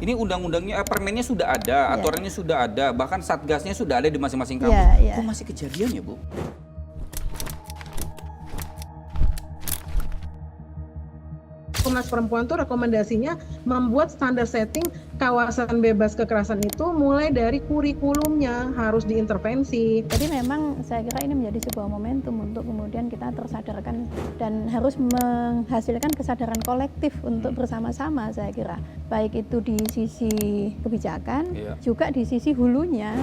Ini undang-undangnya, permennya sudah ada, aturannya sudah ada, bahkan satgasnya sudah ada di masing-masing kampus. Kok masih kejadian ya, Bu? Komnas Perempuan tuh rekomendasinya membuat standar setting kawasan bebas kekerasan itu mulai dari kurikulumnya harus diintervensi. Jadi memang saya kira ini menjadi sebuah momentum untuk kemudian kita tersadarkan dan harus menghasilkan kesadaran kolektif untuk bersama-sama, saya kira. Baik itu di sisi kebijakan, juga di sisi hulunya.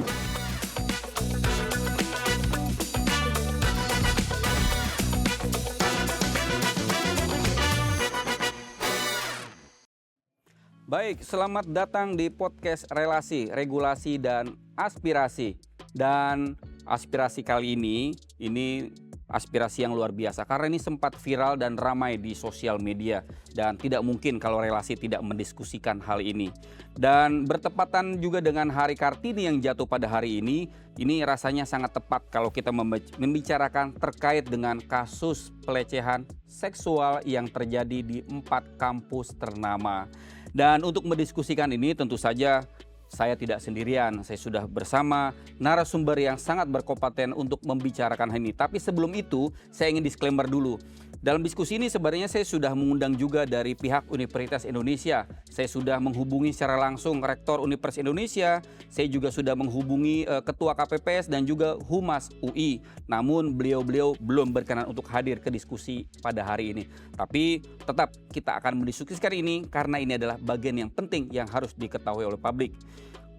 Baik, selamat datang di podcast Relasi, Regulasi, dan Aspirasi. Dan aspirasi kali ini aspirasi yang luar biasa karena ini sempat viral dan ramai di sosial media. Dan tidak mungkin kalau Relasi tidak mendiskusikan hal ini. Dan bertepatan juga dengan Hari Kartini yang jatuh pada hari ini rasanya sangat tepat kalau kita membicarakan terkait dengan kasus pelecehan seksual yang terjadi di 4 kampus ternama. Dan untuk mendiskusikan ini tentu saja saya tidak sendirian, saya sudah bersama narasumber yang sangat berkompeten untuk membicarakan hal ini. Tapi sebelum itu saya ingin disclaimer dulu. Dalam diskusi ini sebenarnya saya sudah mengundang juga dari pihak Universitas Indonesia. Saya sudah menghubungi secara langsung Rektor Universitas Indonesia. Saya juga sudah menghubungi Ketua KPPS dan juga Humas UI. Namun beliau-beliau belum berkenan untuk hadir ke diskusi pada hari ini. Tapi tetap kita akan mendiskusikan ini karena ini adalah bagian yang penting yang harus diketahui oleh publik.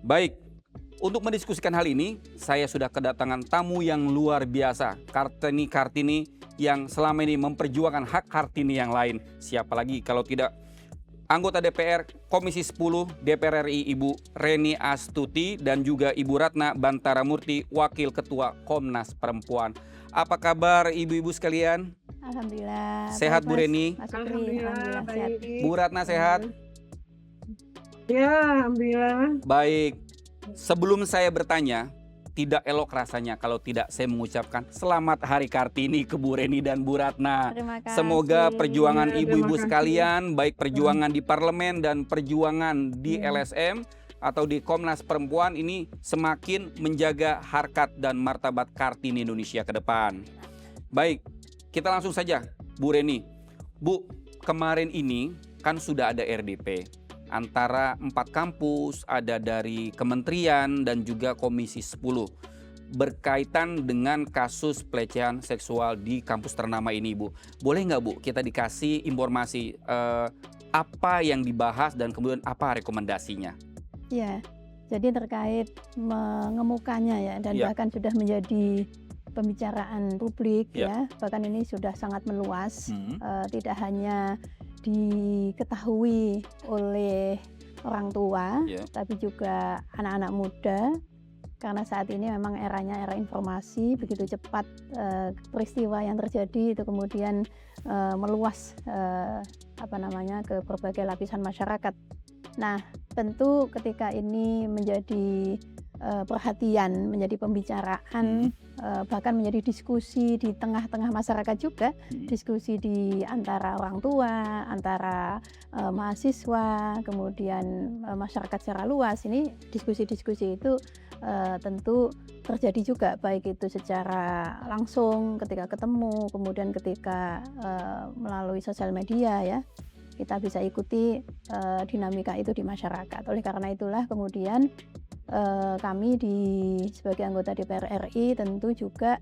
Baik, untuk mendiskusikan hal ini, saya sudah kedatangan tamu yang luar biasa, Kartini yang selama ini memperjuangkan hak Kartini yang lain. Siapa lagi kalau tidak anggota DPR Komisi 10 DPR RI Ibu Reni Astuti dan juga Ibu Ratna Bantaramurti, Wakil Ketua Komnas Perempuan. Apa kabar ibu-ibu sekalian? Alhamdulillah. Sehat Bu Reni? Alhamdulillah sehat. Bu Ratna sehat? Ya, alhamdulillah. Baik, sebelum saya bertanya, tidak elok rasanya kalau tidak saya mengucapkan selamat Hari Kartini ke Bu Reni dan Bu Ratna. Terima kasih. Semoga perjuangan ibu-ibu sekalian, baik perjuangan di parlemen dan perjuangan di LSM atau di Komnas Perempuan ini semakin menjaga harkat dan martabat Kartini Indonesia ke depan. Baik, kita langsung saja Bu Reni. Bu, kemarin ini kan sudah ada RDP. Antara 4 kampus, ada dari kementerian dan juga Komisi 10 berkaitan dengan kasus pelecehan seksual di kampus ternama ini, Bu. Boleh nggak, Bu, kita dikasih informasi apa yang dibahas dan kemudian apa rekomendasinya? Ya, jadi terkait mengemukanya ya dan bahkan sudah menjadi pembicaraan publik ya, bahkan ini sudah sangat meluas, tidak hanya diketahui oleh orang tua, tapi juga anak-anak muda, karena saat ini memang eranya era informasi, begitu cepat peristiwa yang terjadi itu kemudian meluas ke berbagai lapisan masyarakat. Nah, tentu ketika ini menjadi perhatian, menjadi pembicaraan, bahkan menjadi diskusi di tengah-tengah masyarakat juga, diskusi di antara orang tua, antara mahasiswa, kemudian masyarakat secara luas. Ini diskusi-diskusi itu tentu terjadi juga, baik itu secara langsung ketika ketemu, kemudian ketika melalui sosial media ya. Kita bisa ikuti dinamika itu di masyarakat. Oleh karena itulah kemudian kami sebagai anggota DPR RI tentu juga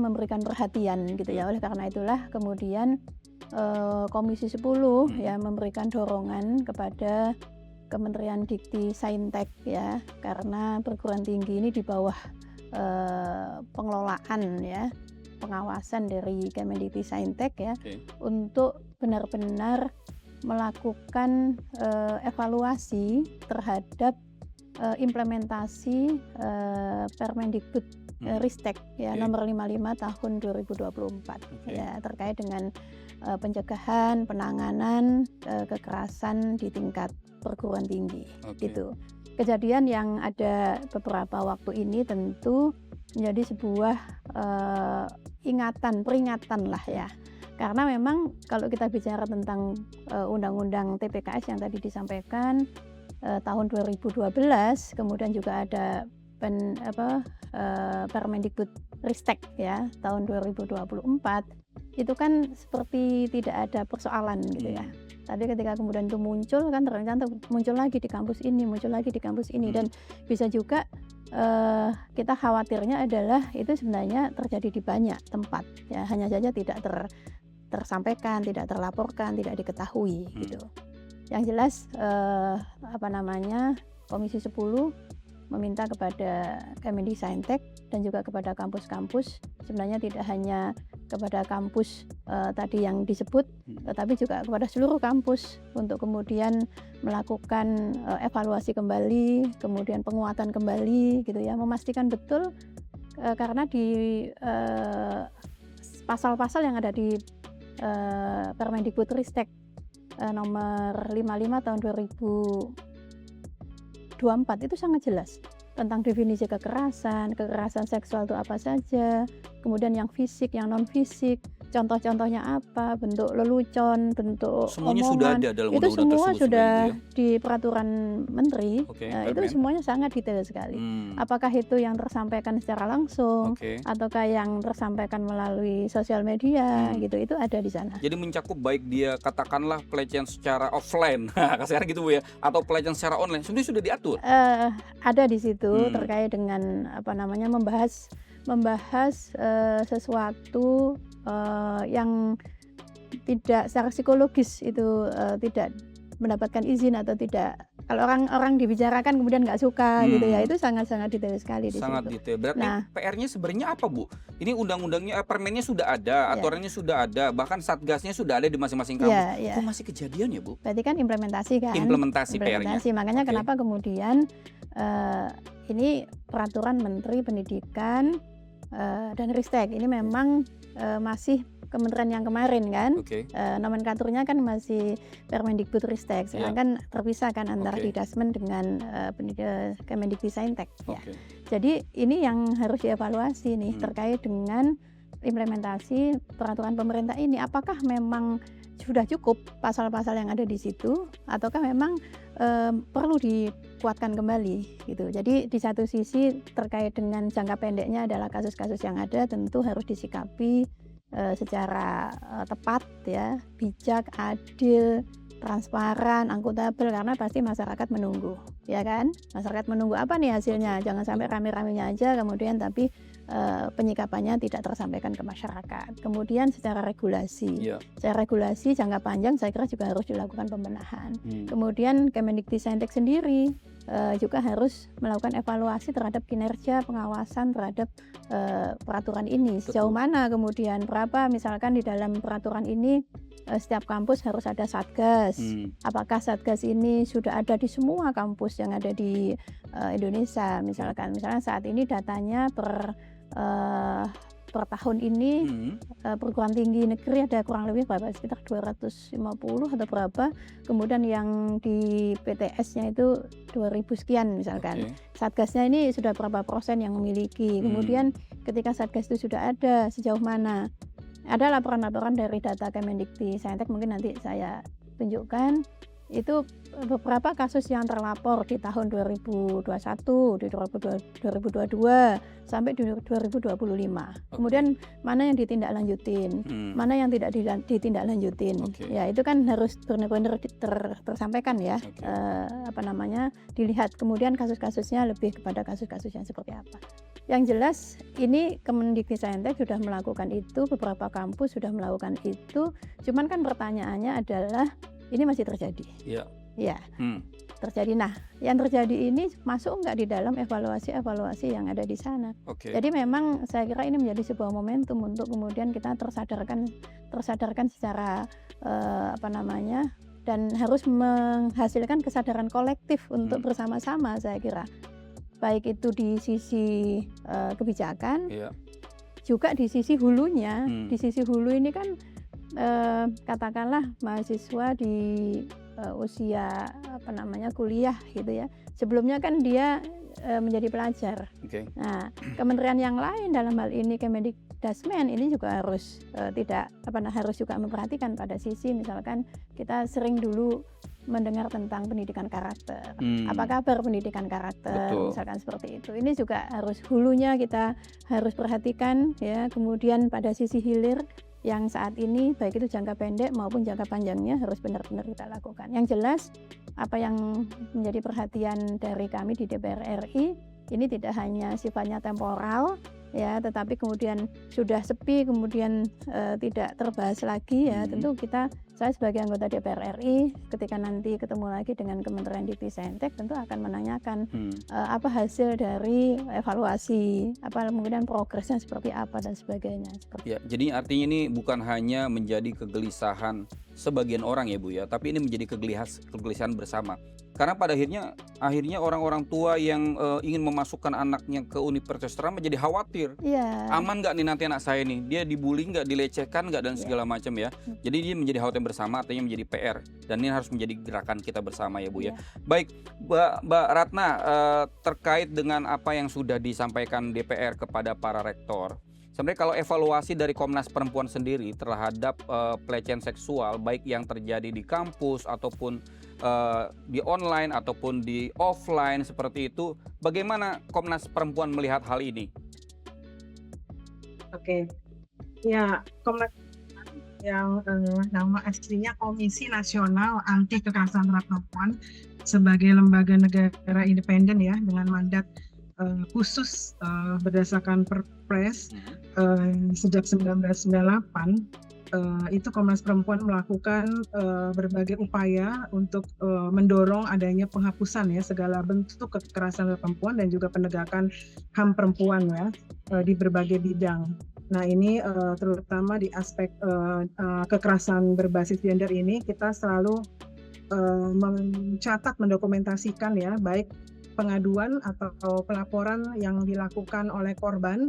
memberikan perhatian gitu ya. Oleh karena itulah kemudian Komisi 10 ya memberikan dorongan kepada Kementerian Dikti Saintek ya, karena perguruan tinggi ini di bawah pengelolaan ya, pengawasan dari Kemendikti Saintek ya, untuk benar-benar melakukan evaluasi terhadap implementasi Permendikbud Ristek ya, nomor 55 tahun 2024 ya, terkait dengan pencegahan, penanganan kekerasan di tingkat perguruan tinggi gitu. Kejadian yang ada beberapa waktu ini tentu menjadi sebuah peringatan lah ya, Karena memang kalau kita bicara tentang undang-undang TPKS yang tadi disampaikan tahun 2012, kemudian juga ada Permendikbud Ristek ya tahun 2024, itu kan seperti tidak ada persoalan gitu ya. Tapi ketika kemudian itu muncul kan ternyata muncul lagi di kampus ini, muncul lagi di kampus ini, dan bisa juga kita khawatirnya adalah itu sebenarnya terjadi di banyak tempat ya, hanya saja tidak tersampaikan, tidak terlaporkan, tidak diketahui gitu. Yang jelas Komisi 10 meminta kepada Kemendiksaintek dan juga kepada kampus-kampus, sebenarnya tidak hanya kepada kampus tadi yang disebut, tetapi juga kepada seluruh kampus untuk kemudian melakukan evaluasi kembali, kemudian penguatan kembali gitu ya, memastikan betul karena di pasal-pasal yang ada di Permendikbud Ristek nomor 55 tahun 2024 itu sangat jelas tentang definisi kekerasan seksual itu apa saja, kemudian yang fisik, yang non fisik, contoh-contohnya apa, bentuk lelucon, bentuk semuanya omongan, sudah ada dalam itu undang-undang semua tersebut sudah sebenarnya, ya? di peraturan menteri. Itu semuanya sangat detail sekali. Apakah itu yang tersampaikan secara langsung, ataukah yang tersampaikan melalui sosial media gitu, itu ada di sana. Jadi mencakup baik dia katakanlah pelecehan secara offline, sekarang gitu Bu ya, atau pelecehan secara online, sebenarnya sudah diatur. Ada di situ terkait dengan membahas sesuatu yang tidak secara psikologis itu tidak mendapatkan izin atau tidak. Kalau orang dibicarakan kemudian nggak suka gitu ya, itu sangat-sangat detail sekali di sangat situ. detail. Berarti PR-nya sebenarnya apa Bu? Ini undang-undangnya, permennya sudah ada, aturannya sudah ada, bahkan satgasnya sudah ada di masing-masing kampus. Kok masih kejadian ya Bu? Berarti kan implementasi kan? Implementasi PR-nya. Makanya kenapa kemudian ini peraturan Menteri Pendidikan dan Ristek ini memang masih kementerian yang kemarin kan, nomenklaturnya kan masih Permendikbud Ristek, sedangkan terpisah kan antara Didasmen dengan Kemendikbudristek ya. Jadi ini yang harus dievaluasi nih terkait dengan implementasi peraturan pemerintah ini, apakah memang sudah cukup pasal-pasal yang ada di situ, ataukah memang perlu dikuatkan kembali gitu. Jadi di satu sisi terkait dengan jangka pendeknya adalah kasus-kasus yang ada tentu harus disikapi secara tepat ya, bijak, adil, transparan, akuntabel, karena pasti masyarakat menunggu, ya kan? Masyarakat menunggu apa nih hasilnya? Jangan sampai rame-ramenya aja kemudian tapi penyikapannya tidak tersampaikan ke masyarakat. Kemudian secara regulasi, jangka panjang saya kira juga harus dilakukan pembenahan. Kemudian Kemendikbudristek sendiri juga harus melakukan evaluasi terhadap kinerja pengawasan terhadap peraturan ini. Sejauh mana kemudian, berapa misalkan di dalam peraturan ini setiap kampus harus ada satgas. Apakah satgas ini sudah ada di semua kampus yang ada di Indonesia? Misalnya saat ini datanya per tahun ini perguruan tinggi negeri ada kurang lebih berapa, sekitar 250 atau berapa, kemudian yang di PTS-nya itu 2000 sekian misalkan. Satgasnya ini sudah berapa persen yang memiliki, kemudian ketika satgas itu sudah ada, sejauh mana. Ada laporan-laporan dari data Kemendikbudristek, mungkin nanti saya tunjukkan, itu beberapa kasus yang terlapor di tahun 2021, di 2022, sampai di 2025. Kemudian mana yang ditindaklanjutin, mana yang tidak ditindaklanjutin. Ya itu kan harus benar-benar tersampaikan ya, dilihat kemudian kasus-kasusnya lebih kepada kasus-kasus yang seperti apa. Yang jelas ini Kemendikbudristek sudah melakukan itu, beberapa kampus sudah melakukan itu, cuman kan pertanyaannya adalah ini masih terjadi. Terjadi. Nah, yang terjadi ini masuk nggak di dalam evaluasi yang ada di sana. Jadi memang saya kira ini menjadi sebuah momentum untuk kemudian kita tersadarkan secara dan harus menghasilkan kesadaran kolektif untuk bersama-sama, saya kira. Baik itu di sisi kebijakan, juga di sisi hulunya. Di sisi hulu ini kan katakanlah mahasiswa di usia kuliah gitu ya. Sebelumnya kan dia menjadi pelajar. Nah, kementerian yang lain dalam hal ini Dasmen ini juga harus harus juga memperhatikan pada sisi misalkan kita sering dulu mendengar tentang pendidikan karakter. Apa kabar pendidikan karakter? Betul. Misalkan seperti itu. Ini juga harus hulunya kita harus perhatikan ya. Kemudian pada sisi hilir yang saat ini baik itu jangka pendek maupun jangka panjangnya harus benar-benar kita lakukan. Yang jelas apa yang menjadi perhatian dari kami di DPR RI ini tidak hanya sifatnya temporal ya, tetapi kemudian sudah sepi, kemudian tidak terbahas lagi ya. Tentu saya sebagai anggota DPR RI ketika nanti ketemu lagi dengan Kementerian Dikti-Saintek tentu akan menanyakan apa hasil dari evaluasi, apa kemudian progresnya seperti apa dan sebagainya. Ya, jadi artinya ini bukan hanya menjadi kegelisahan sebagian orang ya Bu ya, tapi ini menjadi kegelisahan bersama. Karena pada akhirnya orang-orang tua yang ingin memasukkan anaknya ke universitas terang menjadi khawatir. Aman nggak nih nanti anak saya nih, dia dibully nggak, dilecehkan nggak dan segala macam ya. Jadi dia menjadi khawatir bersama, artinya menjadi PR dan ini harus menjadi gerakan kita bersama ya Bu ya. Baik Mbak Ratna, terkait dengan apa yang sudah disampaikan DPR kepada para rektor. Sebenarnya kalau evaluasi dari Komnas Perempuan sendiri terhadap pelecehan seksual baik yang terjadi di kampus ataupun di online ataupun di offline seperti itu, bagaimana Komnas Perempuan melihat hal ini? Oke, ya Komnas yang nama aslinya Komisi Nasional Anti Kekerasan Terhadap Perempuan sebagai lembaga negara independen ya dengan mandat khusus berdasarkan Perpres sejak 1998 itu Komnas Perempuan melakukan berbagai upaya untuk mendorong adanya penghapusan ya segala bentuk kekerasan terhadap perempuan dan juga penegakan HAM perempuan ya di berbagai bidang. Nah ini terutama di aspek kekerasan berbasis gender ini kita selalu mencatat, mendokumentasikan ya baik pengaduan atau pelaporan yang dilakukan oleh korban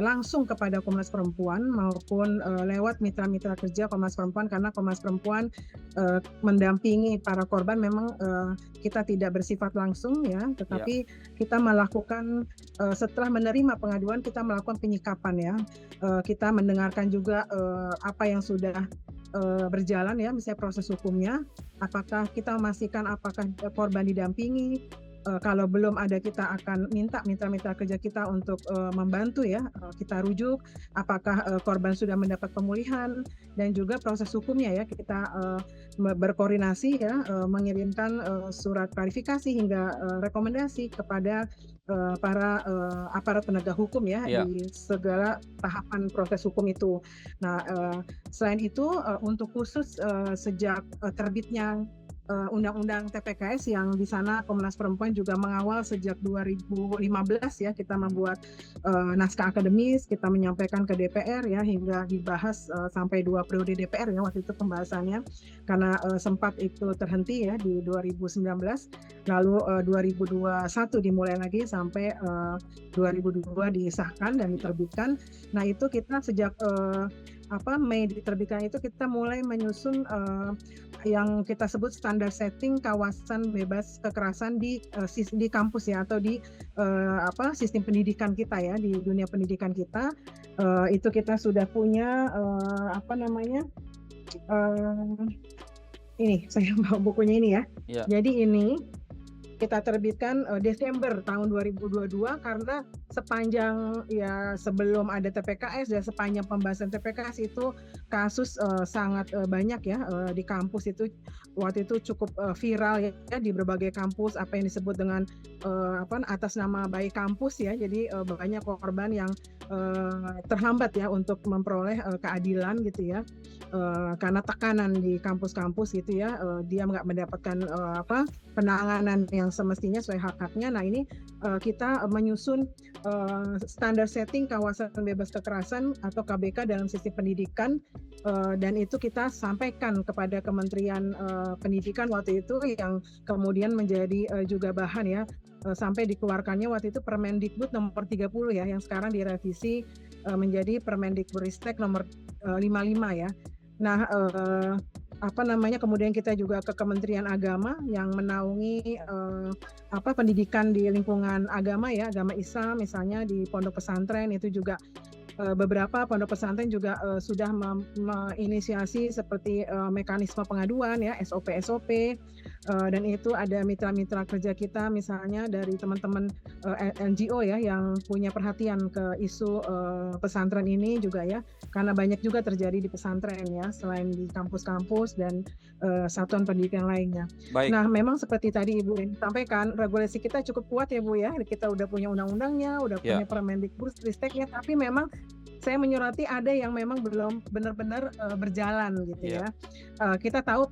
langsung kepada Komnas Perempuan maupun lewat mitra-mitra kerja Komnas Perempuan, karena Komnas Perempuan mendampingi para korban memang kita tidak bersifat langsung ya, tetapi kita melakukan setelah menerima pengaduan kita melakukan penyikapan ya, kita mendengarkan juga apa yang sudah berjalan ya, misalnya proses hukumnya, apakah kita memastikan apakah korban didampingi. Kalau belum ada kita akan minta mitra-mitra kerja kita untuk membantu ya, kita rujuk apakah korban sudah mendapat pemulihan dan juga proses hukumnya ya kita berkoordinasi ya, mengirimkan surat klarifikasi hingga rekomendasi kepada para aparat penegak hukum ya di segala tahapan proses hukum itu. Nah selain itu untuk khusus sejak terbitnya Undang-Undang TPKS yang di sana Komnas Perempuan juga mengawal sejak 2015 ya, kita membuat naskah akademis, kita menyampaikan ke DPR ya hingga dibahas sampai 2 periode DPR ya waktu itu pembahasannya, karena sempat itu terhenti ya di 2019, lalu 2021 dimulai lagi sampai 2022 disahkan dan diterbitkan. Nah itu kita sejak Mei diterbitkan itu kita mulai menyusun yang kita sebut standar setting kawasan bebas kekerasan di kampus ya, atau di sistem pendidikan kita ya, di dunia pendidikan kita. Itu kita sudah punya ini saya bawa bukunya ini ya. Jadi ini kita terbitkan Desember tahun 2022 karena sepanjang ya sebelum ada TPKS dan sepanjang pembahasan TPKS itu kasus sangat banyak ya di kampus itu waktu itu cukup viral ya di berbagai kampus, apa yang disebut dengan atas nama baik kampus ya, jadi banyak korban yang terhambat ya untuk memperoleh keadilan gitu ya, karena tekanan di kampus-kampus gitu ya, dia nggak mendapatkan penanganan yang semestinya sesuai hak-haknya. Nah ini kita menyusun standar setting kawasan bebas kekerasan atau KBK dalam sistem pendidikan, dan itu kita sampaikan kepada Kementerian Pendidikan waktu itu, yang kemudian menjadi juga bahan ya sampai dikeluarkannya waktu itu Permendikbud nomor 30 ya, yang sekarang direvisi menjadi Permendikbudristek nomor 55 ya. Nah kemudian kita juga ke Kementerian Agama yang menaungi pendidikan di lingkungan agama ya, agama Islam misalnya di pondok pesantren itu juga beberapa pondok pesantren juga sudah menginisiasi seperti mekanisme pengaduan ya, SOP, dan itu ada mitra-mitra kerja kita misalnya dari teman-teman NGO ya yang punya perhatian ke isu pesantren ini juga ya, karena banyak juga terjadi di pesantren ya, selain di kampus-kampus dan satuan pendidikan lainnya. Baik. Nah, memang seperti tadi Ibu sampaikan, regulasi kita cukup kuat ya Bu ya, kita udah punya undang-undangnya, udah punya Permendikbud-Risteknya, tapi memang saya menyoroti ada yang memang belum benar-benar berjalan gitu ya. Kita tahu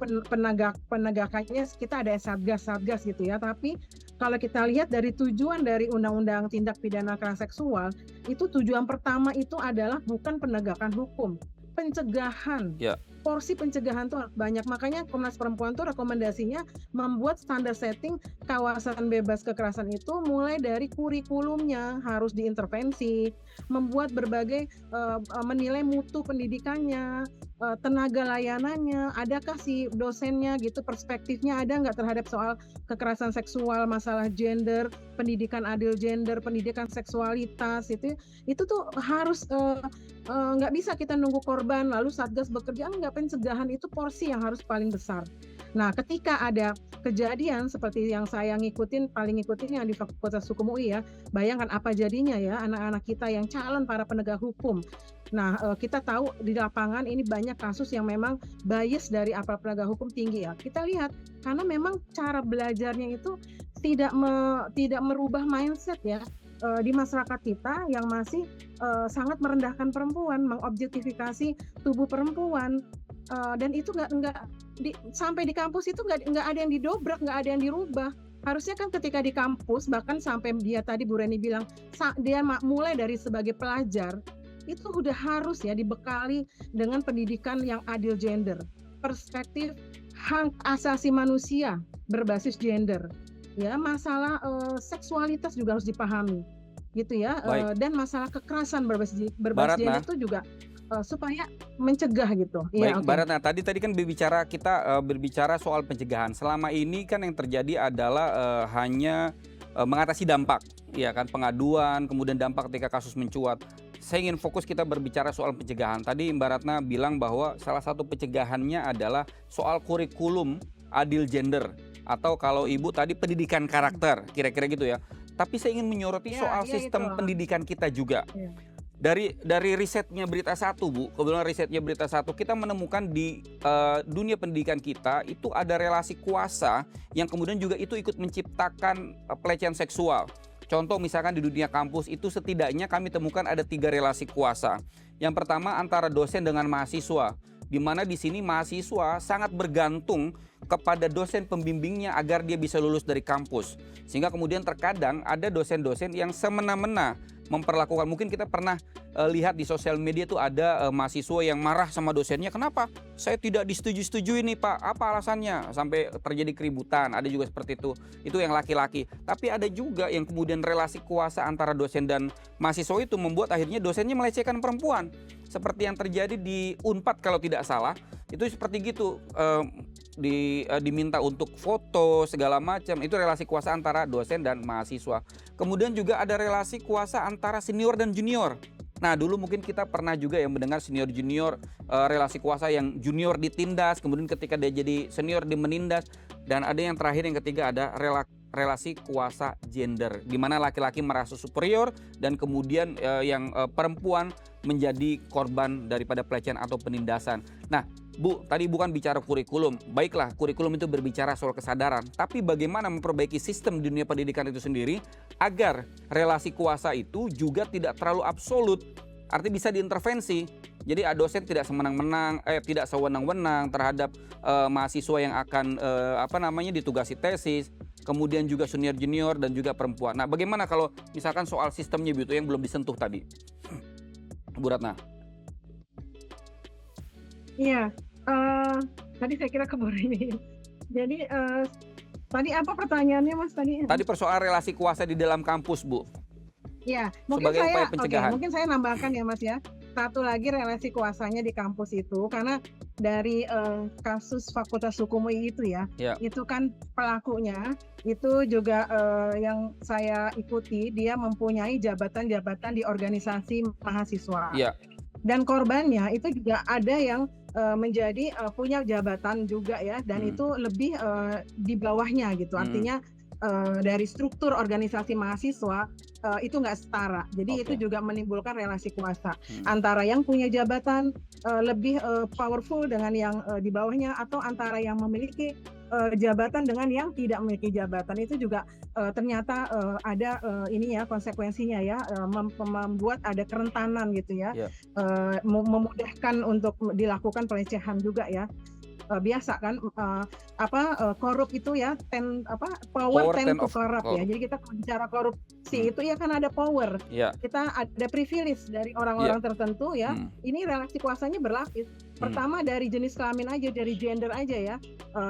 penegakannya kita ada satgas gitu ya, tapi kalau kita lihat dari tujuan dari Undang-Undang Tindak Pidana Kekerasan Seksual, itu tujuan pertama itu adalah bukan penegakan hukum, pencegahan. Porsi pencegahan tuh banyak, makanya Komnas Perempuan tuh rekomendasinya membuat standar setting kawasan bebas kekerasan itu mulai dari kurikulumnya harus diintervensi, membuat berbagai menilai mutu pendidikannya, tenaga layanannya, adakah si dosennya gitu perspektifnya ada nggak terhadap soal kekerasan seksual, masalah gender, pendidikan adil gender, pendidikan seksualitas, itu tuh harus nggak bisa kita nunggu korban lalu Satgas bekerja, nggak, pencegahan itu porsi yang harus paling besar. Nah, ketika ada kejadian seperti yang saya paling ngikutin yang di Fakultas Hukum UI ya, bayangkan apa jadinya ya anak-anak kita yang calon para penegak hukum. Nah, kita tahu di lapangan ini banyak kasus yang memang bias dari aparat penegak hukum tinggi ya. Kita lihat karena memang cara belajarnya itu tidak merubah mindset ya di masyarakat kita yang masih sangat merendahkan perempuan, mengobjektifikasi tubuh perempuan. Dan itu nggak sampai di kampus itu nggak ada yang didobrak, nggak ada yang dirubah. Harusnya kan ketika di kampus, bahkan sampai dia tadi Bu Reni bilang dia mulai dari sebagai pelajar itu udah harus ya dibekali dengan pendidikan yang adil gender, perspektif hak asasi manusia berbasis gender, ya masalah seksualitas juga harus dipahami, gitu ya, dan masalah kekerasan berbasis gender itu juga supaya mencegah gitu. Baik, Mbak Ratna, tadi kan kita berbicara soal pencegahan. Selama ini kan yang terjadi adalah hanya mengatasi dampak, ya kan, pengaduan, kemudian dampak ketika kasus mencuat. Saya ingin fokus kita berbicara soal pencegahan. Tadi Mbak Ratna bilang bahwa salah satu pencegahannya adalah soal kurikulum adil gender, atau kalau Ibu tadi pendidikan karakter, kira-kira gitu ya. Tapi saya ingin menyoroti soal sistem pendidikan kita juga. Dari risetnya Berita Satu, Bu, kebetulan risetnya Berita Satu, kita menemukan di dunia pendidikan kita itu ada relasi kuasa yang kemudian juga itu ikut menciptakan pelecehan seksual. Contoh misalkan di dunia kampus itu setidaknya kami temukan ada 3 relasi kuasa. Yang pertama antara dosen dengan mahasiswa, di mana di sini mahasiswa sangat bergantung kepada dosen pembimbingnya agar dia bisa lulus dari kampus. Sehingga kemudian terkadang ada dosen-dosen yang semena-mena memperlakukan, mungkin kita pernah lihat di sosial media tuh ada mahasiswa yang marah sama dosennya, kenapa? Saya tidak disetujui nih Pak, apa alasannya? Sampai terjadi keributan, ada juga seperti itu yang laki-laki. Tapi ada juga yang kemudian relasi kuasa antara dosen dan mahasiswa itu membuat akhirnya dosennya melecehkan perempuan. Seperti yang terjadi di Unpad kalau tidak salah, itu seperti gitu, diminta untuk foto segala macam, itu relasi kuasa antara dosen dan mahasiswa. Kemudian juga ada relasi kuasa antara senior dan junior. Nah, dulu mungkin kita pernah juga yang mendengar senior junior, relasi kuasa yang junior ditindas, kemudian ketika dia jadi senior dia menindas, dan ada yang terakhir yang ketiga ada relasi kuasa gender, di mana laki-laki merasa superior dan kemudian yang perempuan menjadi korban daripada pelecehan atau penindasan. Nah, Bu, tadi bukan bicara kurikulum. Baiklah, kurikulum itu berbicara soal kesadaran. Tapi bagaimana memperbaiki sistem di dunia pendidikan itu sendiri agar relasi kuasa itu juga tidak terlalu absolut. Artinya bisa diintervensi. Jadi dosen tidak tidak sewenang-wenang terhadap mahasiswa yang akan ditugasi tesis. Kemudian juga senior junior dan juga perempuan. Nah, bagaimana kalau misalkan soal sistemnya itu yang belum disentuh tadi, Bu Ratna? Iya, tadi saya kira keburu ini. Jadi tadi apa pertanyaannya Mas tadi? Tadi persoalan relasi kuasa di dalam kampus, Bu. Ya, mungkin saya nambahkan ya Mas ya. satu lagi relasi kuasanya di kampus itu, karena dari kasus Fakultas Hukum UI itu ya, itu kan pelakunya itu juga yang saya ikuti, dia mempunyai jabatan-jabatan di organisasi mahasiswa. Dan korbannya itu juga ada yang menjadi punya jabatan juga ya, dan itu lebih di bawahnya gitu. Artinya dari struktur organisasi mahasiswa itu nggak setara. Jadi itu juga menimbulkan relasi kuasa antara yang punya jabatan lebih powerful dengan yang di bawahnya, atau antara yang memiliki jabatan dengan yang tidak memiliki jabatan. Itu juga ternyata ada ini ya, konsekuensinya ya, membuat ada kerentanan gitu ya, memudahkan untuk dilakukan pelecehan juga ya. Biasa kan korup itu ya, power tend to corrupt ya. Jadi kita bicara korupsi itu ya kan ada power, kita ada privilege dari orang-orang tertentu ya. Ini relasi kuasanya berlapis. Pertama dari jenis kelamin aja, dari gender aja ya,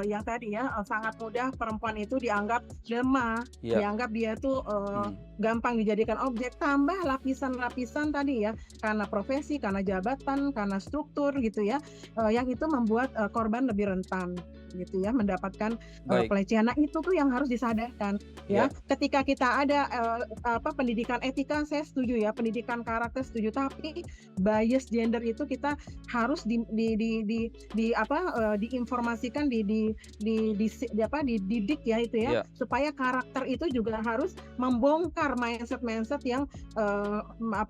yang tadi ya, sangat mudah perempuan itu dianggap lemah, dianggap dia tuh gampang dijadikan objek. Tambah lapisan-lapisan tadi ya, karena profesi, karena jabatan, karena struktur gitu ya, yang itu membuat korban lebih rentan gitu ya, mendapatkan pelecehan. Nah itu tuh yang harus disadarkan ya. Ketika kita ada pendidikan etika, saya setuju ya, pendidikan karakter setuju, tapi bias gender itu kita harus diinformasikan, dididik ya itu ya, supaya karakter itu juga harus membongkar mindset yang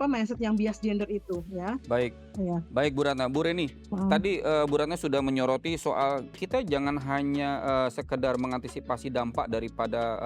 mindset yang bias gender itu ya. Baik Bu Ratna. Bu Reni, tadi Bu Ratna sudah menyoroti soal kita jangan hanya sekedar mengantisipasi dampak daripada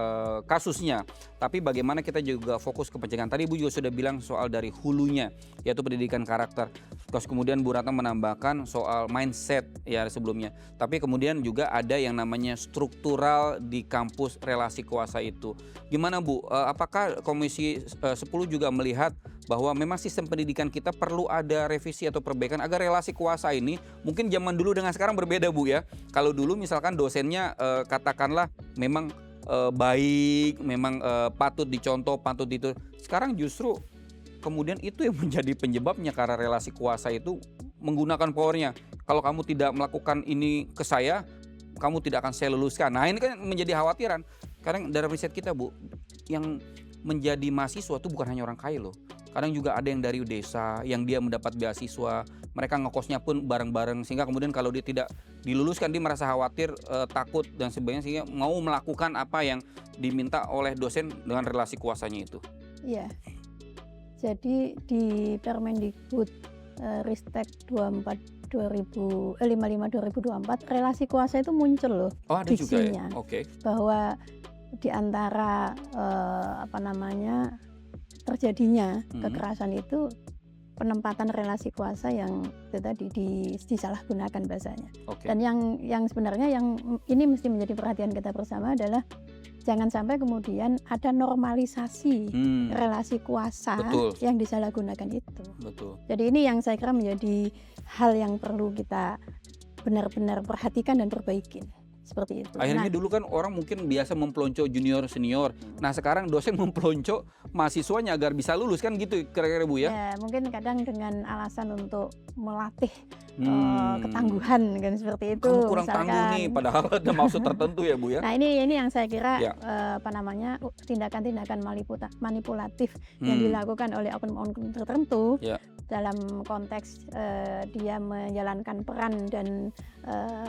kasusnya, tapi bagaimana kita juga fokus ke pencegahan. Tadi Bu juga sudah bilang soal dari hulunya, yaitu pendidikan karakter. Terus kemudian Bu Ratna menambahkan soal mindset ya sebelumnya. Tapi kemudian juga ada yang namanya struktural di kampus relasi kuasa itu. Gimana Bu? Apakah Komisi 10 juga melihat bahwa memang sistem pendidikan kita perlu ada revisi atau perbaikan agar relasi kuasa ini mungkin zaman dulu dengan sekarang berbeda Bu ya. Kalau dulu misalkan dosennya katakanlah memang baik, memang patut dicontoh, patut itu. Sekarang justru kemudian itu yang menjadi penyebabnya, karena relasi kuasa itu menggunakan powernya. Kalau kamu tidak melakukan ini ke saya, kamu tidak akan saya luluskan. Nah ini kan menjadi khawatiran. Karena dari riset kita Bu, yang menjadi mahasiswa itu bukan hanya orang kaya loh. Kadang juga ada yang dari desa yang dia mendapat beasiswa, mereka ngekosnya pun bareng-bareng, sehingga kemudian kalau dia tidak diluluskan dia merasa khawatir, takut dan sebagainya, sehingga mau melakukan apa yang diminta oleh dosen dengan relasi kuasanya itu. Iya. Jadi di Permendikbud Ristek 55 2024 relasi kuasa itu muncul loh. Oh, ada diksinya, juga ya? bahwa di antara terjadinya kekerasan itu penempatan relasi kuasa yang itu tadi disalahgunakan bahasanya. Dan yang sebenarnya yang ini mesti menjadi perhatian kita bersama adalah jangan sampai kemudian ada normalisasi relasi kuasa yang disalahgunakan itu. Jadi ini yang saya kira menjadi hal yang perlu kita benar-benar perhatikan dan perbaikin. Seperti itu. Akhirnya dulu kan orang mungkin biasa mempelonco junior senior. Nah sekarang dosen mempelonco mahasiswanya agar bisa lulus, kan gitu kira-kira Bu ya? Ya mungkin kadang dengan alasan untuk melatih ketangguhan kan, seperti itu. Kamu kurang tangguh nih, padahal ada maksud tertentu ya Bu ya? Nah ini yang saya kira tindakan-tindakan manipulatif yang dilakukan oleh oknum-oknum tertentu dalam konteks dia menjalankan peran dan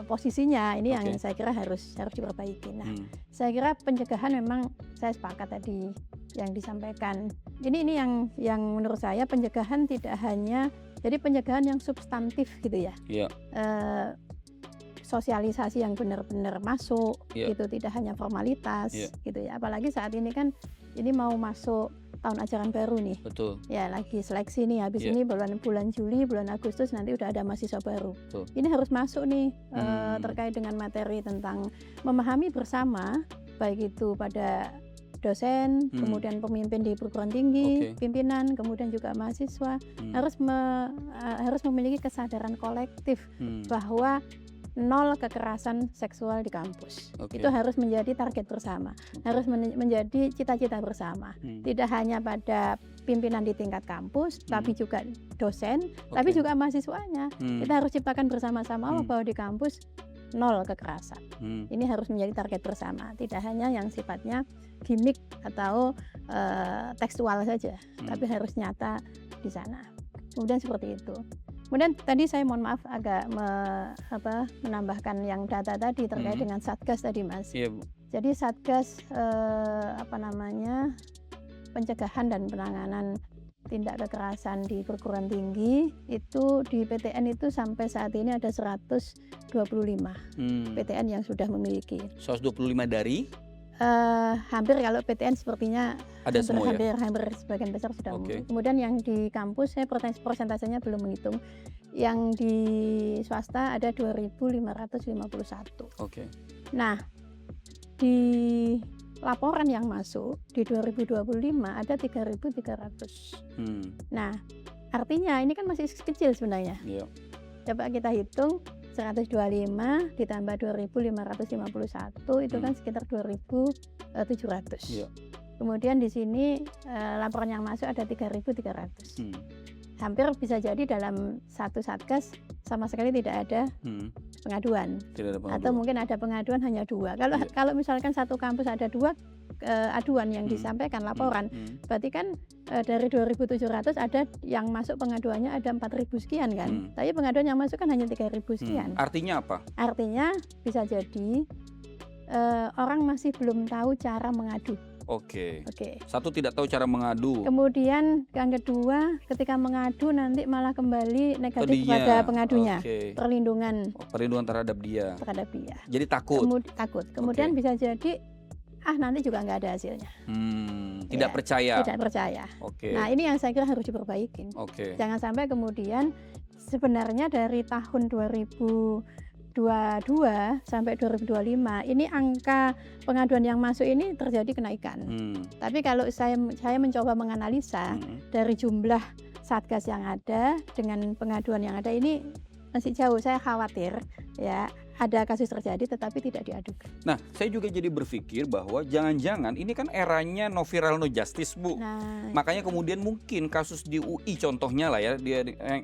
posisinya ini yang saya kira harus diperbaiki. Nah, saya kira pencegahan memang saya sepakat tadi yang disampaikan. Ini yang menurut saya pencegahan tidak hanya jadi pencegahan yang substantif gitu ya. Sosialisasi yang benar-benar masuk gitu, tidak hanya formalitas gitu ya. Apalagi saat ini kan ini mau masuk tahun ajaran baru nih. Ya lagi seleksi nih, habis ini bulan Juli, bulan Agustus nanti udah ada mahasiswa baru. Ini harus masuk nih terkait dengan materi tentang memahami bersama, baik itu pada dosen, kemudian pemimpin di perguruan tinggi, pimpinan, kemudian juga mahasiswa harus memiliki kesadaran kolektif bahwa nol kekerasan seksual di kampus. Oke. Itu harus menjadi target bersama, harus menjadi cita-cita bersama. Tidak hanya pada pimpinan di tingkat kampus, tapi juga dosen, tapi juga mahasiswanya. Kita harus ciptakan bersama-sama bahwa di kampus nol kekerasan. Ini harus menjadi target bersama, tidak hanya yang sifatnya gimmick atau tekstual saja, tapi harus nyata di sana. Kemudian seperti itu. Kemudian tadi saya mohon maaf agak menambahkan yang data tadi terkait dengan Satgas tadi, Mas. Iya, Bu. Jadi Satgas pencegahan dan penanganan tindak kekerasan di perguruan tinggi itu di PTN itu sampai saat ini ada 125 PTN yang sudah memiliki. 125 dari Hampir kalau PTN sepertinya ada semua ya? hampir sebagian besar sudah. Oke. Kemudian yang di kampus saya persentasenya belum menghitung. Yang di swasta ada 2.551. Oke. Nah, di laporan yang masuk di 2025 ada 3.300. Nah, artinya ini kan masih kecil sebenarnya. Iya. Coba kita hitung 125 ditambah 2.551 itu kan sekitar 2.700. Iya. Kemudian di sini laporan yang masuk ada 3.300. Hampir bisa jadi dalam satu satgas sama sekali tidak ada pengaduan. Tidak ada pengaduan. Atau mungkin ada pengaduan hanya 2. Kalau misalkan satu kampus ada 2 aduan yang disampaikan laporan, berarti kan dari 2.700 ada yang masuk pengaduannya ada 4.000 sekian kan. Tapi pengaduan yang masuk kan hanya 3.000 sekian. Artinya apa? Artinya bisa jadi orang masih belum tahu cara mengadu. Oke. Satu, tidak tahu cara mengadu. Kemudian yang kedua, ketika mengadu nanti malah kembali negatif pada pengadunya. Perlindungan terhadap dia. Jadi takut. Kemudian bisa jadi nanti juga nggak ada hasilnya. Tidak percaya. Nah, ini yang saya kira harus diperbaiki. Jangan sampai kemudian sebenarnya dari tahun 2022 sampai 2025 ini angka pengaduan yang masuk ini terjadi kenaikan. Tapi kalau saya mencoba menganalisa dari jumlah satgas yang ada dengan pengaduan yang ada ini masih jauh. Saya khawatir ya ada kasus terjadi tetapi tidak diadukan. Nah, saya juga jadi berpikir bahwa jangan-jangan ini kan eranya no viral no justice, Bu. Makanya kemudian mungkin kasus di UI contohnya lah ya,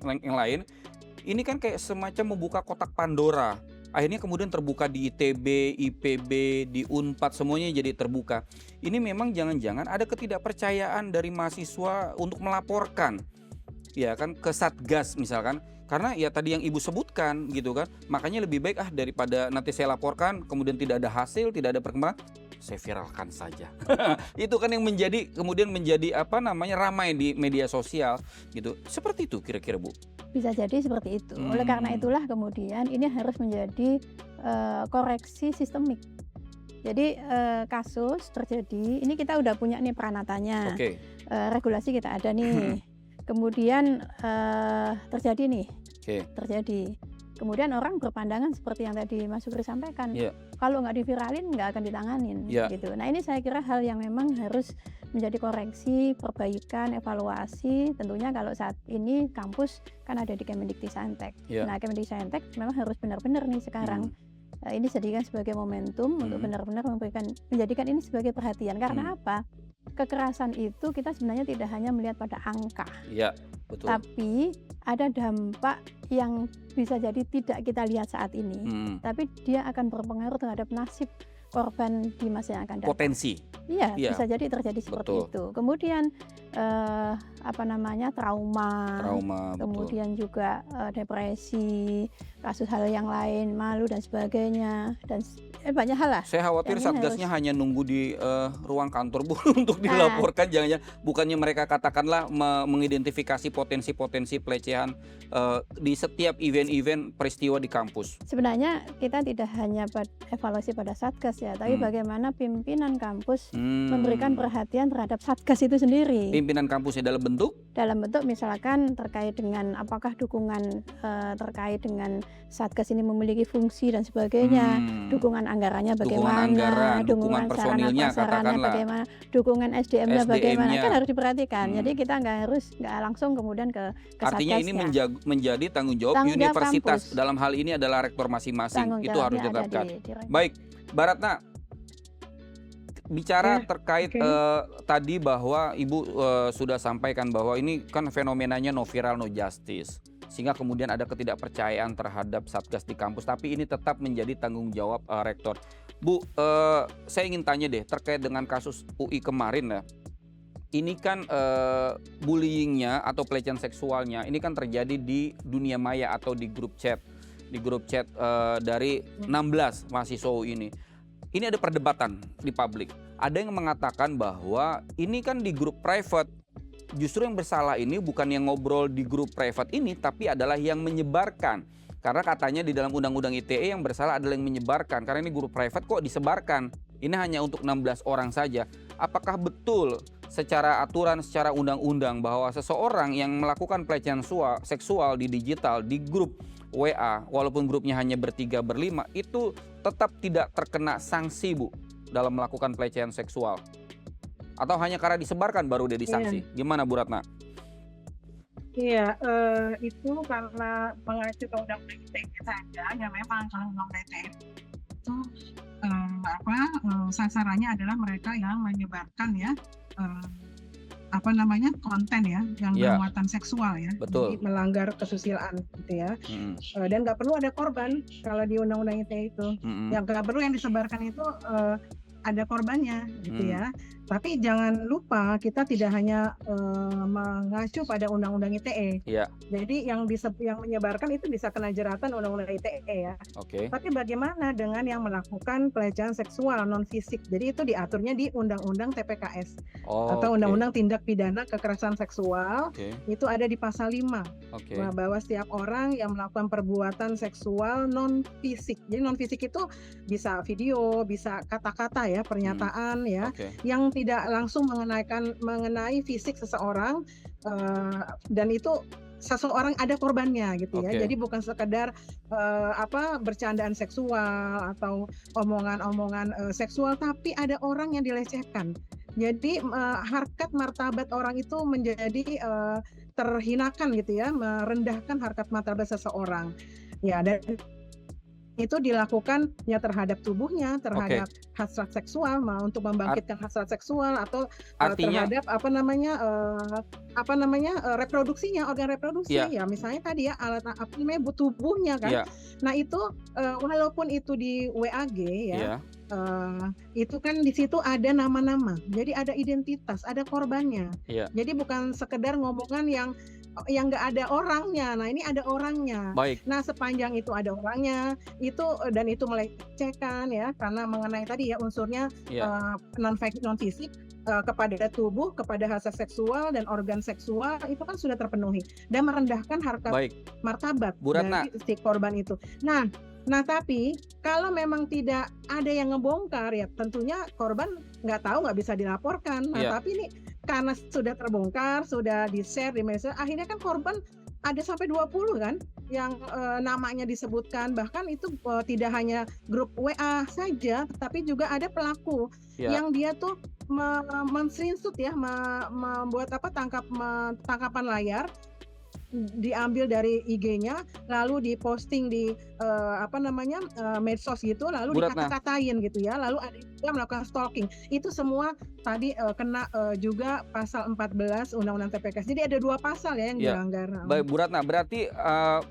yang lain ini kan kayak semacam membuka kotak Pandora. Akhirnya kemudian terbuka di ITB, IPB, di Unpad, semuanya jadi terbuka. Ini memang jangan-jangan ada ketidakpercayaan dari mahasiswa untuk melaporkan, ya kan, ke Satgas misalkan. Karena ya tadi yang Ibu sebutkan gitu kan, makanya lebih baik daripada nanti saya laporkan kemudian tidak ada hasil, tidak ada perkembangan, saya viralkan saja. Itu kan yang kemudian menjadi ramai di media sosial gitu. Seperti itu kira-kira, Bu. Bisa jadi seperti itu. Oleh karena itulah kemudian ini harus menjadi koreksi sistemik. Jadi kasus terjadi, ini kita udah punya nih peranatanya. Regulasi kita ada nih. Kemudian terjadi nih. Terjadi. Kemudian orang berpandangan seperti yang tadi Mas Sukri sampaikan. Kalau nggak diviralin nggak akan ditanganin gitu. Nah, ini saya kira hal yang memang harus menjadi koreksi, perbaikan, evaluasi. Tentunya kalau saat ini kampus kan ada di Kemendikbudristek. Nah, Kemendikbudristek memang harus benar-benar nih sekarang ini dijadikan sebagai momentum untuk benar-benar menjadikan ini sebagai perhatian. Karena apa? Kekerasan itu kita sebenarnya tidak hanya melihat pada angka, betul. Tapi ada dampak yang bisa jadi tidak kita lihat saat ini, tapi dia akan berpengaruh terhadap nasib korban di masa yang akan datang. Potensi. Iya, bisa jadi terjadi seperti itu. Kemudian trauma, kemudian juga depresi, kasus hal yang lain, malu dan sebagainya, dan banyak hal lah. Saya khawatir Satgasnya hanya nunggu di ruang kantor, Bu, untuk dilaporkan. Jangan-jangan bukannya mereka katakanlah mengidentifikasi potensi-potensi pelecehan di setiap event-event peristiwa di kampus. Sebenarnya kita tidak hanya evaluasi pada Satgas ya, tapi bagaimana pimpinan kampus memberikan perhatian terhadap Satgas itu sendiri. Pimpinan kampusnya dalam bentuk misalkan terkait dengan apakah dukungan terkait dengan Satgas ini memiliki fungsi dan sebagainya, dukungan anggarannya Dukungan bagaimana, anggaran, dukungan sarana personilnya prasarananya katakanlah, bagaimana, dukungan SDM-nya bagaimana, kan SDM-nya. harus diperhatikan. Jadi kita nggak langsung kemudian ke Artinya ini satgasnya. menjadi tanggung jawab Tanggung jawab universitas. kampus. Dalam hal ini adalah rektor masing-masing. Tanggung Itu harus jawabnya ada ditetapkan. di rektor. Baik, Mbak Ratna, bicara Ya, terkait oke. tadi bahwa Ibu sudah sampaikan bahwa ini kan fenomenanya no viral no justice, sehingga kemudian ada ketidakpercayaan terhadap satgas di kampus, tapi ini tetap menjadi tanggung jawab rektor. Bu, saya ingin tanya deh terkait dengan kasus UI kemarin ya. Ini kan bullyingnya atau pelecehan seksualnya ini kan terjadi di dunia maya atau di grup chat dari 16 mahasiswa UI ini. Ini ada perdebatan di publik. Ada yang mengatakan bahwa ini kan di grup private. Justru yang bersalah ini bukan yang ngobrol di grup private ini, tapi adalah yang menyebarkan. Karena katanya di dalam Undang-Undang ITE yang bersalah adalah yang menyebarkan. Karena ini grup private kok disebarkan. Ini hanya untuk 16 orang saja. Apakah betul secara aturan, secara undang-undang bahwa seseorang yang melakukan pelecehan seksual di digital, di grup WA, walaupun grupnya hanya bertiga, berlima, itu tetap tidak terkena sanksi, Bu, dalam melakukan pelecehan seksual? Atau hanya karena disebarkan baru dia disanksi? Gimana, Bu Ratna? Iya, itu karena mengacu ke Undang-Undang ITE saja, ya memang kalau Undang-Undang ITE itu sasarannya adalah mereka yang menyebarkan ya konten ya yang bermuatan seksual ya, betul. Jadi melanggar kesusilaan gitu ya. Dan nggak perlu ada korban kalau di Undang-Undang ITE itu. Yang nggak perlu yang disebarkan itu ada korbannya gitu ya. Tapi jangan lupa kita tidak hanya mengacu pada Undang-Undang ITE. Iya. Jadi yang menyebarkan itu bisa kena jeratan Undang-Undang ITE ya. Oke. Tapi bagaimana dengan yang melakukan pelecehan seksual non fisik? Jadi itu diaturnya di Undang-Undang TPKS atau Undang-Undang Tindak Pidana Kekerasan Seksual. Itu ada di pasal 5. Bahwa setiap orang yang melakukan perbuatan seksual non fisik. Jadi non fisik itu bisa video, bisa kata-kata ya, pernyataan ya, yang tidak langsung mengenai fisik seseorang, dan itu seseorang ada korbannya gitu ya. Jadi bukan sekedar bercandaan seksual atau omongan-omongan seksual, tapi ada orang yang dilecehkan. Jadi harkat martabat orang itu menjadi terhinakan gitu ya, merendahkan harkat martabat seseorang. Ya, dan itu dilakukan ya terhadap tubuhnya, terhadap hasrat seksual, untuk membangkitkan hasrat seksual atau terhadap reproduksinya, organ reproduksi ya, misalnya tadi ya alat tubuhnya kan. Nah itu walaupun itu di WAG ya, itu kan di situ ada nama-nama, jadi ada identitas, ada korbannya. Jadi bukan sekedar ngomongan yang nggak ada orangnya. Nah ini ada orangnya. Nah sepanjang itu ada orangnya, dan itu melecehkan ya, karena mengenai tadi ya unsurnya non fisik kepada tubuh, kepada hasrat seksual dan organ seksual, itu kan sudah terpenuhi dan merendahkan harkat martabat dari si korban itu. Nah tapi kalau memang tidak ada yang ngebongkar ya tentunya korban nggak tahu, nggak bisa dilaporkan. Nah tapi ini karena sudah terbongkar, sudah di-share di media, akhirnya kan korban ada sampai 20 kan yang namanya disebutkan. Bahkan itu tidak hanya grup WA saja, tapi juga ada pelaku yang dia tuh men-screenshot ya, membuat tangkapan layar, diambil dari IG-nya, lalu diposting di medsos gitu, lalu dikata-katain gitu ya, lalu ada juga melakukan stalking. Itu semua tadi kena juga pasal 14 Undang-Undang TPKS. Jadi ada 2 pasal ya yang dilanggar. Baik Bu Ratna, berarti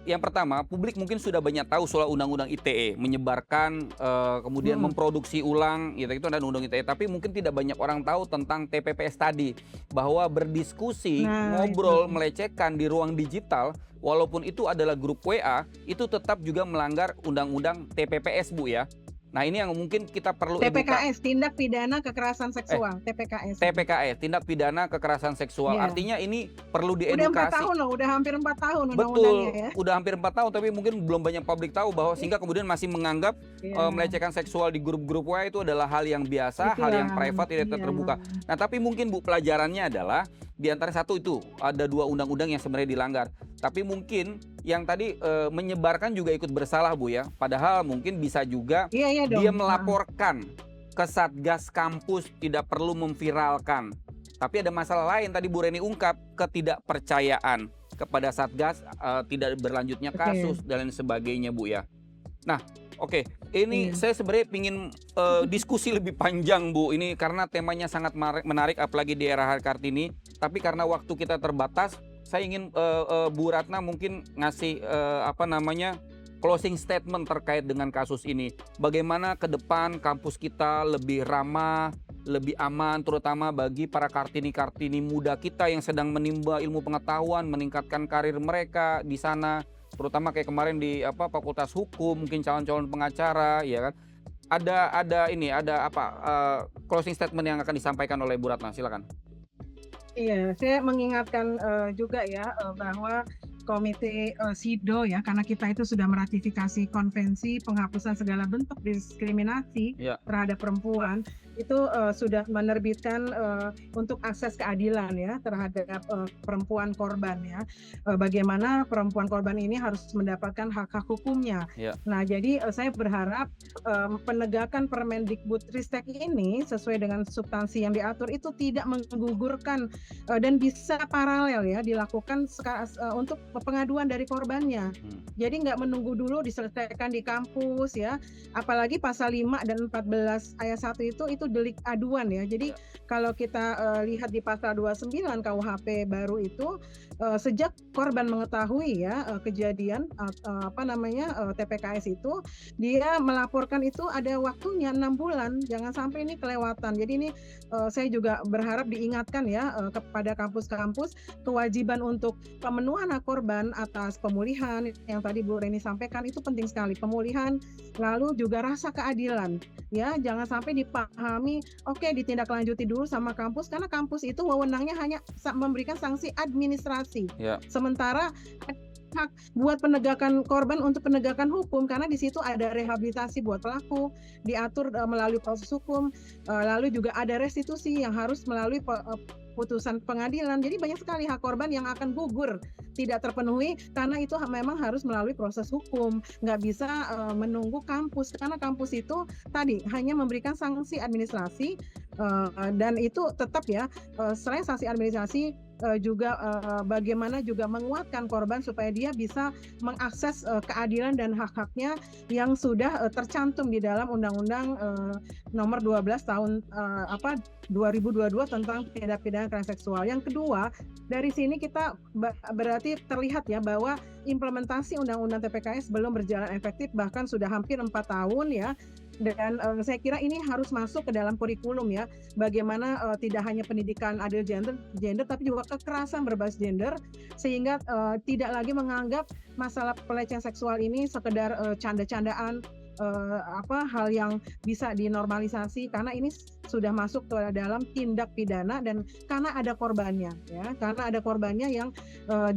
yang pertama publik mungkin sudah banyak tahu soal Undang-Undang ITE, menyebarkan kemudian memproduksi ulang itu dan Undang ITE, tapi mungkin tidak banyak orang tahu tentang TPPS tadi, bahwa berdiskusi, ngobrol, melecehkan di ruang digital, walaupun itu adalah grup WA, itu tetap juga melanggar Undang-Undang TPPS, Bu ya. Nah ini yang mungkin kita perlu TPKS, Tindak Pidana Kekerasan Seksual, TPKS, Tindak Pidana Kekerasan Seksual. Artinya ini perlu diedukasi. Udah 4 tahun loh, udah hampir 4 tahun undang-undangnya ya. Udah hampir 4 tahun, tapi mungkin belum banyak publik tahu, bahwa sehingga kemudian masih menganggap melecehkan seksual di grup-grup WA itu adalah hal yang biasa, hal yang private, tidak terbuka. Nah tapi mungkin Bu, pelajarannya adalah di antara satu itu ada 2 undang-undang yang sebenarnya dilanggar, tapi mungkin yang tadi menyebarkan juga ikut bersalah Bu ya. Padahal mungkin bisa juga Iya dong. dia melaporkan ke Satgas kampus, tidak perlu memviralkan. Tapi ada masalah lain tadi Bu Reni ungkap, ketidakpercayaan kepada Satgas, tidak berlanjutnya kasus dan lain sebagainya Bu ya. Nah, oke, ini saya sebenarnya ingin diskusi lebih panjang Bu, ini karena temanya sangat menarik apalagi di era Kartini. Tapi karena waktu kita terbatas, saya ingin Bu Ratna mungkin ngasih closing statement terkait dengan kasus ini. Bagaimana ke depan kampus kita lebih ramah, lebih aman, terutama bagi para Kartini-Kartini muda kita yang sedang menimba ilmu pengetahuan, meningkatkan karir mereka di sana, terutama kayak kemarin di Fakultas Hukum, mungkin calon-calon pengacara, ya kan? Ada closing statement yang akan disampaikan oleh Bu Ratna, silakan. Iya, saya mengingatkan juga ya bahwa Komite SIDO ya, karena kita itu sudah meratifikasi konvensi penghapusan segala bentuk diskriminasi terhadap perempuan, itu sudah menerbitkan untuk akses keadilan ya terhadap perempuan korban ya. Bagaimana perempuan korban ini harus mendapatkan hak-hak hukumnya. Nah, jadi saya berharap penegakan Permendikbudristek ini sesuai dengan substansi yang diatur itu tidak menggugurkan dan bisa paralel ya dilakukan untuk pengaduan dari korbannya. Jadi nggak menunggu dulu diselesaikan di kampus ya. Apalagi pasal 5 dan 14 ayat 1 itu delik aduan ya. Jadi kalau kita lihat di pasal 29 KUHP baru itu sejak korban mengetahui ya kejadian TPKS itu, dia melaporkan itu ada waktunya 6 bulan. Jangan sampai ini kelewatan. Jadi ini saya juga berharap diingatkan ya kepada kampus-kampus kewajiban untuk pemenuhan hak korban atas pemulihan yang tadi Bu Reni sampaikan itu penting sekali, pemulihan, lalu juga rasa keadilan ya, jangan sampai dipahami ditindaklanjuti dulu sama kampus karena kampus itu wewenangnya hanya memberikan sanksi administrasi, sementara hak buat penegakan korban untuk penegakan hukum karena di situ ada rehabilitasi buat pelaku diatur melalui proses hukum, lalu juga ada restitusi yang harus melalui putusan pengadilan. Jadi banyak sekali hak korban yang akan gugur tidak terpenuhi karena itu memang harus melalui proses hukum, nggak bisa menunggu kampus karena kampus itu tadi hanya memberikan sanksi administrasi dan itu tetap ya selain sanksi administrasi juga bagaimana juga menguatkan korban supaya dia bisa mengakses keadilan dan hak-haknya yang sudah tercantum di dalam Undang-Undang nomor 12 tahun 2022 tentang tindak pidana kekerasan seksual. Yang kedua, dari sini kita berarti terlihat ya bahwa implementasi Undang-Undang TPKS belum berjalan efektif, bahkan sudah hampir 4 tahun ya. Dan saya kira ini harus masuk ke dalam kurikulum ya, bagaimana tidak hanya pendidikan adil gender tapi juga kekerasan berbasis gender, sehingga tidak lagi menganggap masalah pelecehan seksual ini sekedar canda-candaan, hal yang bisa dinormalisasi karena ini sudah masuk ke dalam tindak pidana dan karena ada korbannya ya, karena ada korbannya yang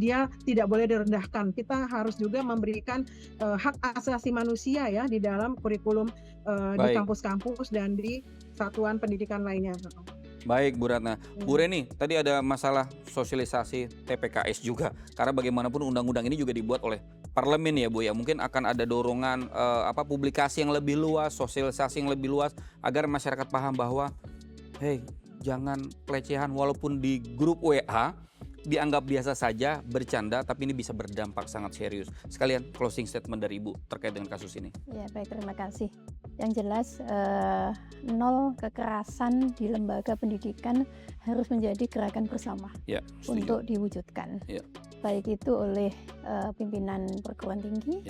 dia tidak boleh direndahkan. Kita harus juga memberikan hak asasi manusia ya di dalam kurikulum di kampus-kampus dan di satuan pendidikan lainnya. Baik Bu Ratna. Bu Reni, tadi ada masalah sosialisasi TPKS juga. Karena bagaimanapun undang-undang ini juga dibuat oleh parlemen ya Bu ya. Mungkin akan ada dorongan publikasi yang lebih luas, sosialisasi yang lebih luas agar masyarakat paham bahwa jangan pelecehan walaupun di grup WA dianggap biasa saja, bercanda, tapi ini bisa berdampak sangat serius. Sekalian closing statement dari Ibu terkait dengan kasus ini. Ya baik, terima kasih. Yang jelas nol kekerasan di lembaga pendidikan harus menjadi gerakan bersama untuk diwujudkan. Baik itu oleh pimpinan perguruan tinggi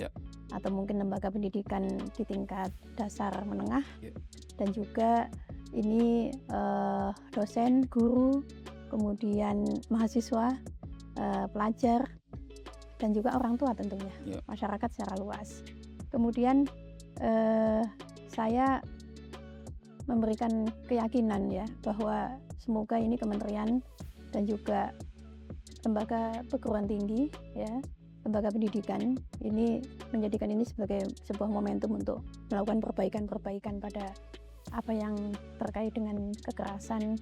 atau mungkin lembaga pendidikan di tingkat dasar menengah dan juga ini dosen, guru, kemudian mahasiswa, pelajar, dan juga orang tua tentunya, masyarakat secara luas. Kemudian saya memberikan keyakinan ya bahwa semoga ini kementerian dan juga lembaga perguruan tinggi ya, lembaga pendidikan ini menjadikan ini sebagai sebuah momentum untuk melakukan perbaikan-perbaikan pada apa yang terkait dengan kekerasan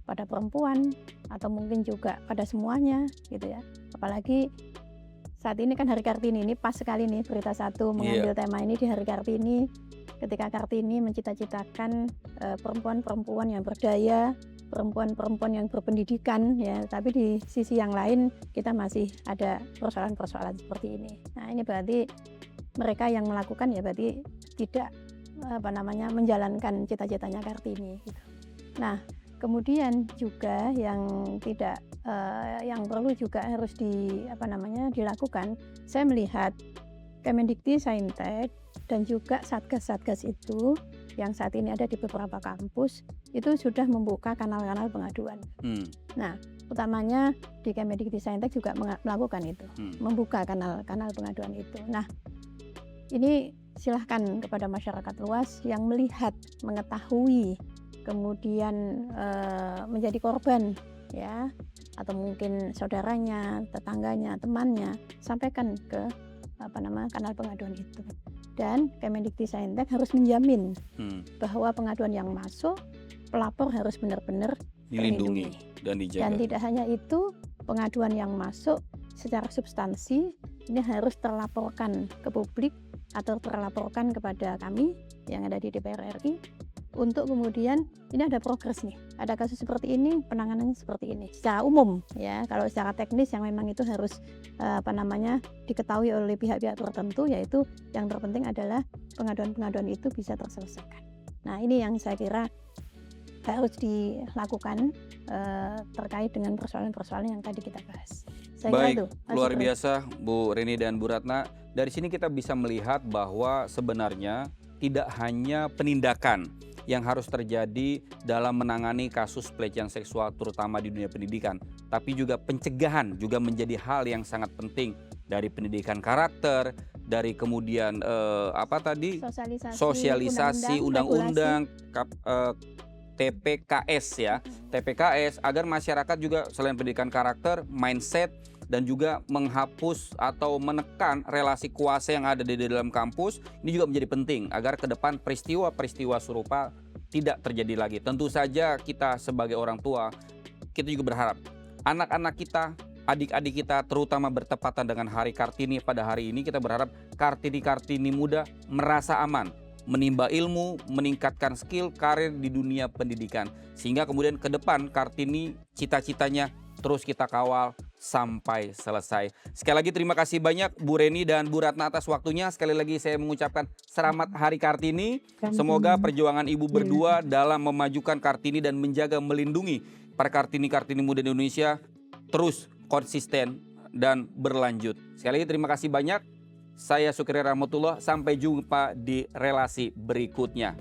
pada perempuan atau mungkin juga pada semuanya gitu ya. Apalagi saat ini kan Hari Kartini, ini pas sekali nih Berita Satu mengambil tema ini di Hari Kartini, ketika Kartini mencita-citakan perempuan-perempuan yang berdaya, perempuan-perempuan yang berpendidikan, ya. Tapi di sisi yang lain kita masih ada persoalan-persoalan seperti ini. Nah, ini berarti mereka yang melakukan ya berarti tidak menjalankan cita-citanya Kartini. Gitu. Nah, kemudian juga yang tidak yang perlu juga harus dilakukan, saya melihat Kemendikti-Saintek dan juga satgas-satgas itu yang saat ini ada di beberapa kampus itu sudah membuka kanal-kanal pengaduan. Nah, utamanya di Kemendikti-Saintek juga melakukan itu, membuka kanal-kanal pengaduan itu. Nah, ini silahkan kepada masyarakat luas yang melihat, mengetahui, kemudian menjadi korban, ya, atau mungkin saudaranya, tetangganya, temannya, sampaikan ke kanal pengaduan itu. Dan Kemendikti-Saintek harus menjamin bahwa pengaduan yang masuk, pelapor harus benar-benar dilindungi dan dijaga. Dan tidak hanya itu, pengaduan yang masuk secara substansi ini harus terlaporkan ke publik atau terlaporkan kepada kami yang ada di DPR RI untuk kemudian ini ada progres nih, ada kasus seperti ini, penanganannya seperti ini secara umum, ya. Kalau secara teknis yang memang itu harus diketahui oleh pihak-pihak tertentu, yaitu yang terpenting adalah pengaduan-pengaduan itu bisa terselesaikan. Nah, ini yang saya kira harus dilakukan terkait dengan persoalan-persoalan yang tadi kita bahas. Baik, luar biasa Bu Reni dan Bu Ratna. Dari sini kita bisa melihat bahwa sebenarnya tidak hanya penindakan yang harus terjadi dalam menangani kasus pelecehan seksual terutama di dunia pendidikan, tapi juga pencegahan juga menjadi hal yang sangat penting, dari pendidikan karakter, dari kemudian sosialisasi undang-undang TPKS, ya, TPKS, agar masyarakat juga selain pendidikan karakter, mindset, dan juga menghapus atau menekan relasi kuasa yang ada di dalam kampus. Ini juga menjadi penting agar ke depan peristiwa-peristiwa serupa tidak terjadi lagi. Tentu saja kita sebagai orang tua, kita juga berharap anak-anak kita, adik-adik kita, terutama bertepatan dengan Hari Kartini pada hari ini, kita berharap Kartini-Kartini muda merasa aman, menimba ilmu, meningkatkan skill karir di dunia pendidikan. Sehingga kemudian ke depan Kartini cita-citanya terus kita kawal sampai selesai. Sekali lagi terima kasih banyak Bu Reni dan Bu Ratna atas waktunya. Sekali lagi saya mengucapkan selamat Hari Kartini. Semoga perjuangan Ibu berdua dalam memajukan Kartini dan menjaga melindungi para Kartini-Kartini muda Indonesia terus konsisten dan berlanjut. Sekali lagi terima kasih banyak. Saya Sukri Rahmatullah. Sampai jumpa di relasi berikutnya.